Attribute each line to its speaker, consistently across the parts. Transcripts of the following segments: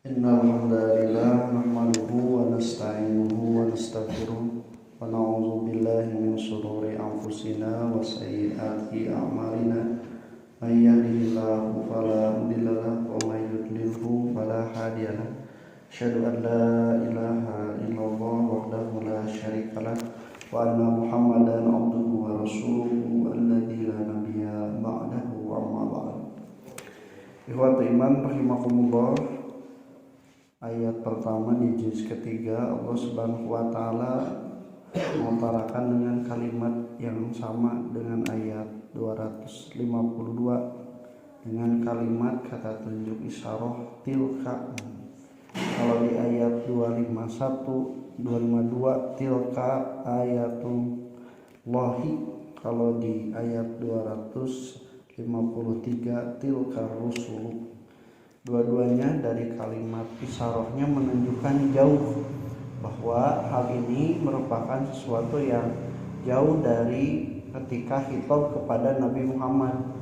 Speaker 1: Innal hamdalillah nahmaduhu wa nasta'inuhu wa nastaghfiruh wa na'udzu billahi min shururi anfusina wa sayyiati a'malina. May yahdihillahu fala mudilla lahu wa may yudlilhu fala hadiyalah. Asyhadu an la ilaha illallah wahdahu la syarika lah wa anna Muhammadan abduhu wa rasuluhu alladzi la nabiyya ba'dahu amma ba'd. Ikhwatul iman rahimakumullah. Ayat pertama di juz ketiga Allah Subhanahu wa taala mengutarakan dengan kalimat yang sama dengan ayat 252 dengan kalimat kata tunjuk isyarah tilka. Kalau di ayat 251 252 tilka ayatullahi, kalau di ayat 253 tilka rusul. Dua-duanya dari kalimat isyarahnya menunjukkan jauh, bahwa hal ini merupakan sesuatu yang jauh dari ketika khitab kepada Nabi Muhammad.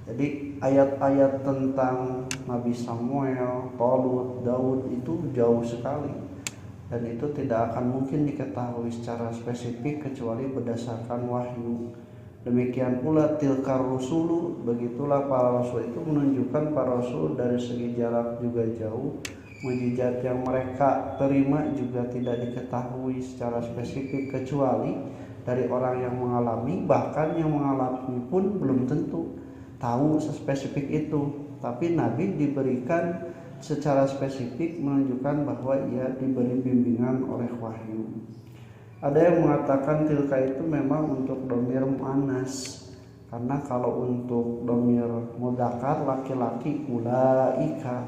Speaker 1: Jadi ayat-ayat tentang Nabi Samuel, Talut, Daud itu jauh sekali, dan itu tidak akan mungkin diketahui secara spesifik kecuali berdasarkan wahyu. Demikian pula tilkar rusulu, begitulah para rasul itu menunjukkan para rasul dari segi jarak juga jauh. Mukjizat yang mereka terima juga tidak diketahui secara spesifik kecuali dari orang yang mengalami, bahkan yang mengalami pun belum tentu tahu spesifik itu. Tapi Nabi diberikan secara spesifik menunjukkan bahwa ia diberi bimbingan oleh wahyu. Ada yang mengatakan tilka itu memang untuk dhamir muannas, karena kalau untuk dhamir mudzakkar laki-laki ulaika,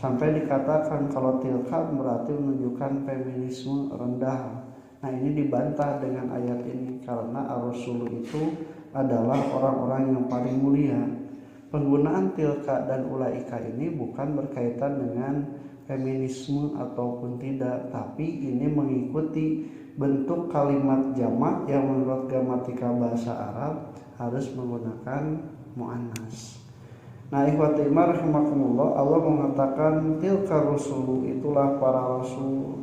Speaker 1: sampai dikatakan kalau tilka berarti menunjukkan feminisme rendah. Nah, ini dibantah dengan ayat ini karena ar-rasul itu adalah orang-orang yang paling mulia. Penggunaan tilka dan ulaika ini bukan berkaitan dengan feminisme ataupun tidak, tapi ini mengikuti bentuk kalimat jamak yang menurut gramatika bahasa Arab harus menggunakan muannas. Nah, ikhwati iman rahimakumullah, Allah mengatakan tilka rusulu, itulah para rasul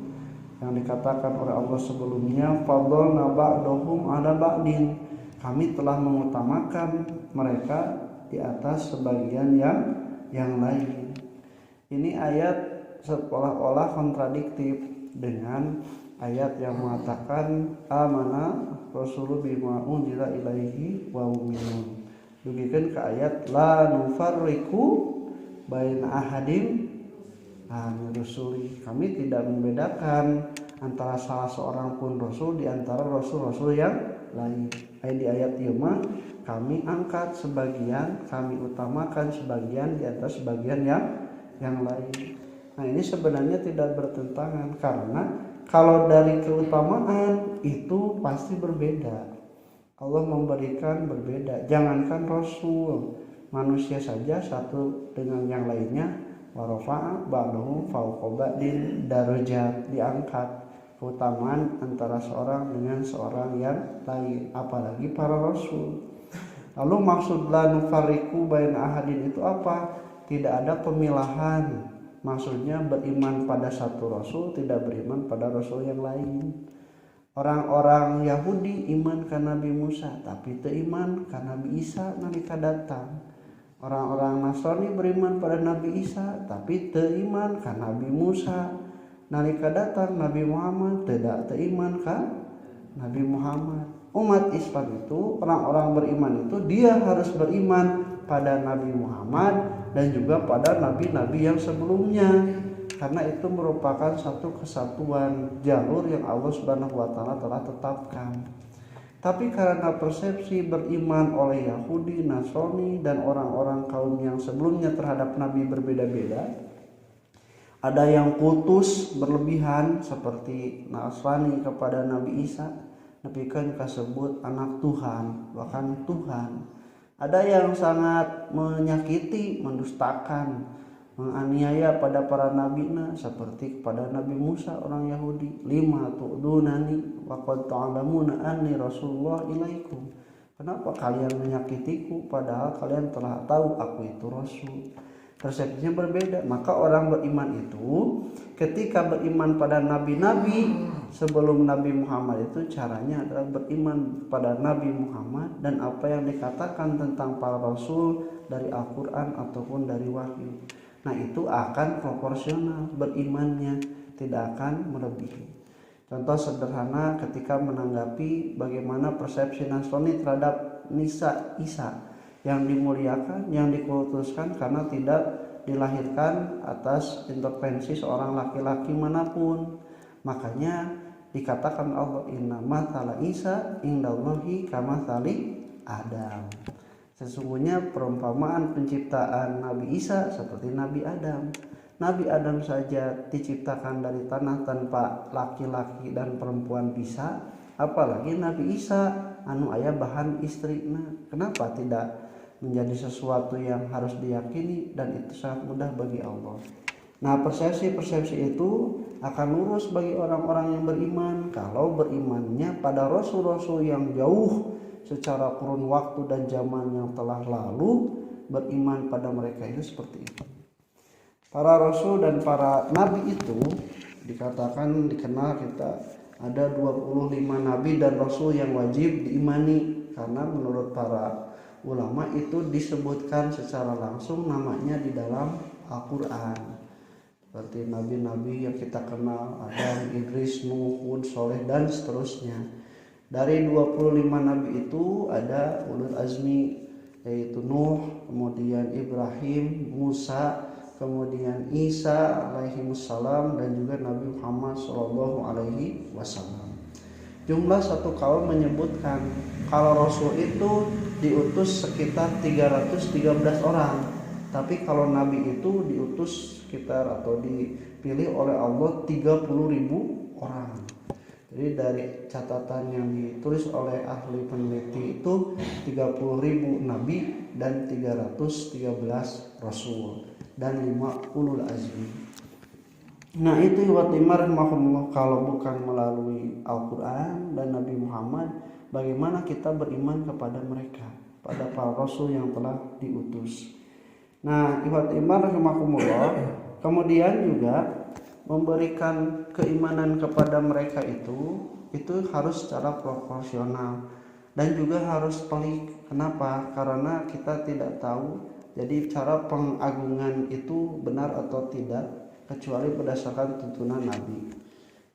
Speaker 1: yang dikatakan oleh Allah sebelumnya, fadhalna ba'dahum ala ba'din, kami telah mengutamakan mereka di atas sebagian yang lain. Ini ayat seolah-olah kontradiktif dengan ayat yang mengatakan amana rasulu bima unzila ilaihi wa mu'minun. Demikian ke ayat la nufarriqu baina ahadin min rusuli, kami tidak membedakan antara salah seorang pun rasul di antara rasul-rasul yang lain. Di ayat Yuma kami angkat sebagian, kami utamakan sebagian di atas sebagian yang lain. Nah, ini sebenarnya tidak bertentangan, karena kalau dari keutamaan itu pasti berbeda. Allah memberikan berbeda. Jangankan Rasul, manusia saja satu dengan yang lainnya, warafa'a ba'dahum fawqa ba'din darajat, diangkat keutamaan antara seorang dengan seorang yang lain, apalagi para rasul. Lalu maksud la nufarriqu baina ahadin itu apa? Tidak ada pemilahan. Maksudnya beriman pada satu rasul, tidak beriman pada rasul yang lain. Orang-orang Yahudi iman ke Nabi Musa, tapi tidak iman ke Nabi Isa nalika datang. Orang-orang Nasrani beriman pada Nabi Isa, tapi tidak iman ke Nabi Musa nalika datang Nabi Muhammad, tidak iman ke Nabi Muhammad. Umat Islam itu, orang-orang beriman itu, dia harus beriman pada Nabi Muhammad dan juga pada nabi-nabi yang sebelumnya, karena itu merupakan satu kesatuan jalur yang Allah Subhanahu wa taala telah tetapkan. Tapi karena persepsi beriman oleh Yahudi, Nasrani dan orang-orang kaum yang sebelumnya terhadap nabi berbeda-beda, ada yang kultus berlebihan seperti Nasrani kepada Nabi Isa, Nabi kan disebut anak Tuhan, bahkan Tuhan. Ada yang sangat menyakiti, mendustakan, menganiaya pada para nabi-na, seperti kepada Nabi Musa orang Yahudi, lima tu'dunani wa qad ta'lamuna anni rasulullah ilaikum. Kenapa kalian menyakitiku padahal kalian telah tahu aku itu rasul? persepsinya berbeda. Maka orang beriman itu ketika beriman pada nabi-nabi sebelum Nabi Muhammad itu caranya adalah beriman pada Nabi Muhammad dan apa yang dikatakan tentang para rasul dari Al-Quran ataupun dari wahyu. Nah itu akan proporsional berimannya, tidak akan melebihi. Contoh sederhana ketika menanggapi bagaimana persepsi Nasrani terhadap Isa yang dimuliakan, yang dikutuskan karena tidak dilahirkan atas intervensi seorang laki-laki manapun. Makanya dikatakan Allah, inna mathala Isa indallahi kamathali Adam. Sesungguhnya perumpamaan penciptaan Nabi Isa seperti Nabi Adam. Nabi Adam saja diciptakan dari tanah tanpa laki-laki dan perempuan bisa, apalagi Nabi Isa anu aya bahan istrina. Kenapa tidak menjadi sesuatu yang harus diyakini dan itu sangat mudah bagi Allah. Nah persepsi-persepsi itu akan lurus bagi orang-orang yang beriman kalau berimannya pada rasul-rasul yang jauh secara kurun waktu dan zaman yang telah lalu, beriman pada mereka itu seperti itu. Para rasul dan para nabi itu dikatakan, dikenal kita ada 25 nabi dan rasul yang wajib diimani, karena menurut para ulama itu disebutkan secara langsung namanya di dalam Al-Quran, seperti nabi-nabi yang kita kenal, Adam, Idris, Nuh, Hud, Soleh dan seterusnya. Dari 25 nabi itu ada ulul azmi, yaitu Nuh, kemudian Ibrahim, Musa, kemudian Isa alaihimussalam dan juga Nabi Muhammad sallallahu alaihi wasallam. Jumlah satu kaul menyebutkan kalau Rasul itu diutus sekitar 313 orang. Tapi kalau Nabi itu diutus sekitar atau dipilih oleh Allah 30.000 orang. Jadi dari catatan yang ditulis oleh ahli peneliti itu 30.000 Nabi dan 313 Rasul dan 5 ulul azmi. Nah itu watimar rahimahumullah, kalau bukan melalui Al-Quran dan Nabi Muhammad, bagaimana kita beriman kepada mereka, pada para rasul yang telah diutus. Nah watimar rahimahumullah kemudian juga memberikan keimanan kepada mereka itu harus secara proporsional dan juga harus pelik. Kenapa? Karena kita tidak tahu jadi cara pengagungan itu benar atau tidak kecuali berdasarkan tuntunan Nabi.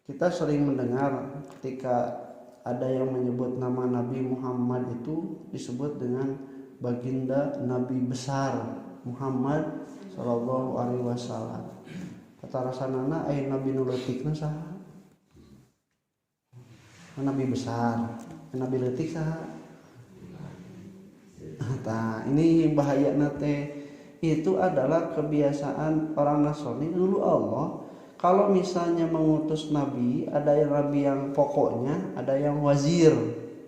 Speaker 1: Kita sering mendengar ketika ada yang menyebut nama Nabi Muhammad itu disebut dengan baginda Nabi besar Muhammad sallallahu alaihi wasallam. Kata rasanana aya nabi nu leutikna saha? Nabi besar, nabi leutik saha? Nah, ini bahaya nate. Itu adalah kebiasaan orang Nasrani dulu. Allah kalau misalnya mengutus nabi, ada yang nabi yang pokoknya, ada yang wazir,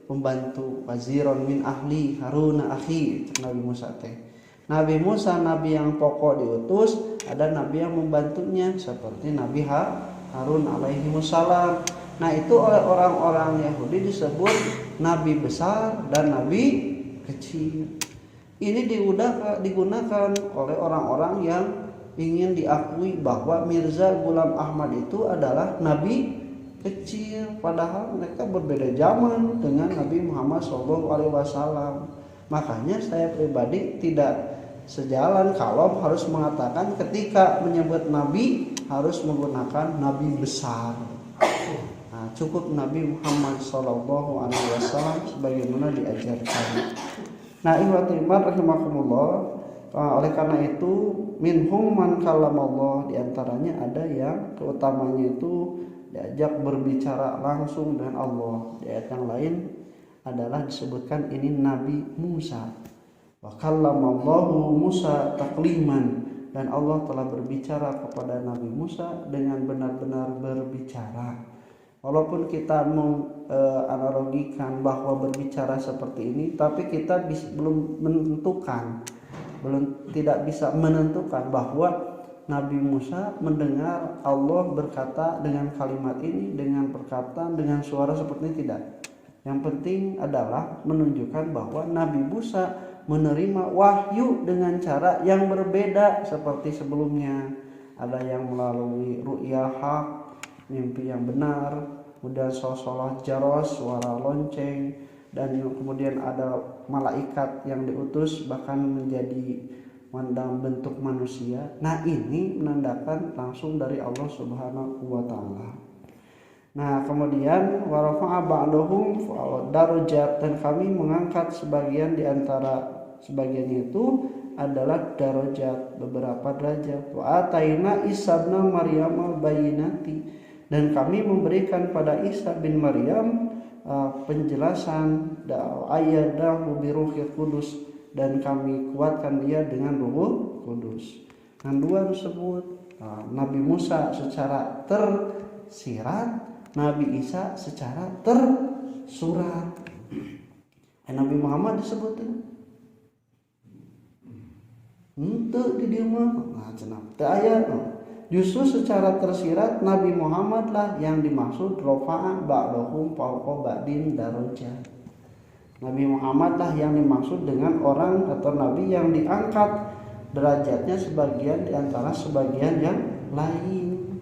Speaker 1: pembantu, waziron min ahli Haruna akhi, Nabi Musa teh. Nabi Musa nabi yang pokok diutus, ada nabi yang membantunya seperti Nabi Harun alaihi wassalam. Nah itu oleh orang-orang Yahudi disebut nabi besar dan nabi kecil. Ini digunakan oleh orang-orang yang ingin diakui bahwa Mirza Ghulam Ahmad itu adalah nabi kecil, padahal mereka berbeda zaman dengan Nabi Muhammad SAW. Makanya saya pribadi tidak sejalan kalau harus mengatakan ketika menyebut nabi harus menggunakan nabi besar. Nah, cukup Nabi Muhammad SAW sebagaimana diajarkan. Nah, ikhwatimar rahimakumullah, oleh karena itu minhum man kallamallah, diantaranya ada yang keutamanya itu diajak berbicara langsung dengan Allah. Di ayat yang lain adalah disebutkan ini Nabi Musa. Wa kallamallahu Musa takliman, dan Allah telah berbicara kepada Nabi Musa dengan benar-benar berbicara. Walaupun kita menganalogikan bahwa berbicara seperti ini, tapi kita belum tidak bisa menentukan bahwa Nabi Musa mendengar Allah berkata dengan kalimat ini, dengan perkataan, dengan suara seperti ini, tidak. Yang penting adalah menunjukkan bahwa Nabi Musa menerima wahyu dengan cara yang berbeda seperti sebelumnya. Ada yang melalui ru'ya hak, mimpi yang benar, kemudian sosolah jaros, suara lonceng, dan kemudian ada malaikat yang diutus bahkan menjadi dalam bentuk manusia. Nah, ini menandakan langsung dari Allah Subhanahu wa taala. Nah, kemudian warafa'a ba'dahum darajat, dan kami mengangkat sebagian di antara sebagiannya itu adalah darajat, beberapa derajat. Wa ataina Isa bin Maryam bayinati, dan kami memberikan pada Isa bin Maryam penjelasan ayadahu bi ruhil qudus, dan kami kuatkan dia dengan Ruh Kudus. Yang dua disebut Nabi Musa secara tersirat, Nabi Isa secara tersurat. Nabi Muhammad disebut itu di dia mah cenah teu aya. Justru secara tersirat Nabi Muhammad lah yang dimaksud rofa'a ba'dahum fawqa ba'din darajat. Nabi Muhammad lah yang dimaksud dengan orang atau nabi yang diangkat derajatnya sebagian di antara sebagian yang lain.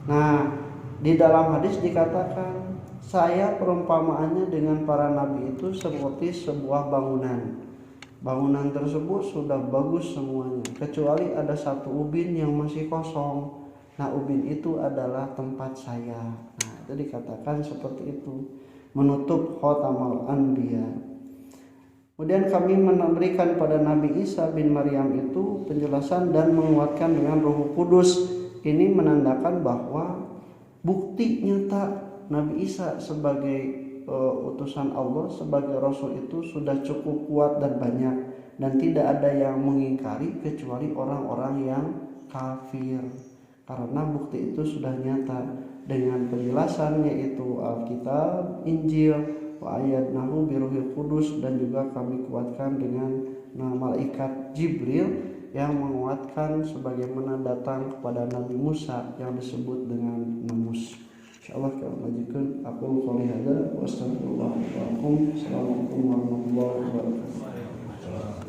Speaker 1: Nah, di dalam hadis dikatakan, saya perumpamaannya dengan para nabi itu seperti sebuah bangunan. Bangunan tersebut sudah bagus semuanya, kecuali ada satu ubin yang masih kosong. Nah, ubin itu adalah tempat saya. Nah, itu dikatakan seperti itu, menutup khotamal anbiya. Kemudian kami memberikan pada Nabi Isa bin Maryam itu penjelasan dan menguatkan dengan Roh Kudus. Ini menandakan bahwa bukti nyata Nabi Isa sebagai utusan Allah, sebagai Rasul itu sudah cukup kuat dan banyak, dan tidak ada yang mengingkari kecuali orang-orang yang kafir, karena bukti itu sudah nyata dengan penjelasan yaitu Alkitab, Injil, wa ayadnahu biruhil kudus, dan juga kami kuatkan dengan malaikat Jibril yang menguatkan sebagaimana datang kepada Nabi Musa yang disebut dengan Namus. Insyaallah kita lanjutkan. Aku qouli hadza wa astaghfirullah wa lakum. Assalamualaikum warahmatullahi wabarakatuh.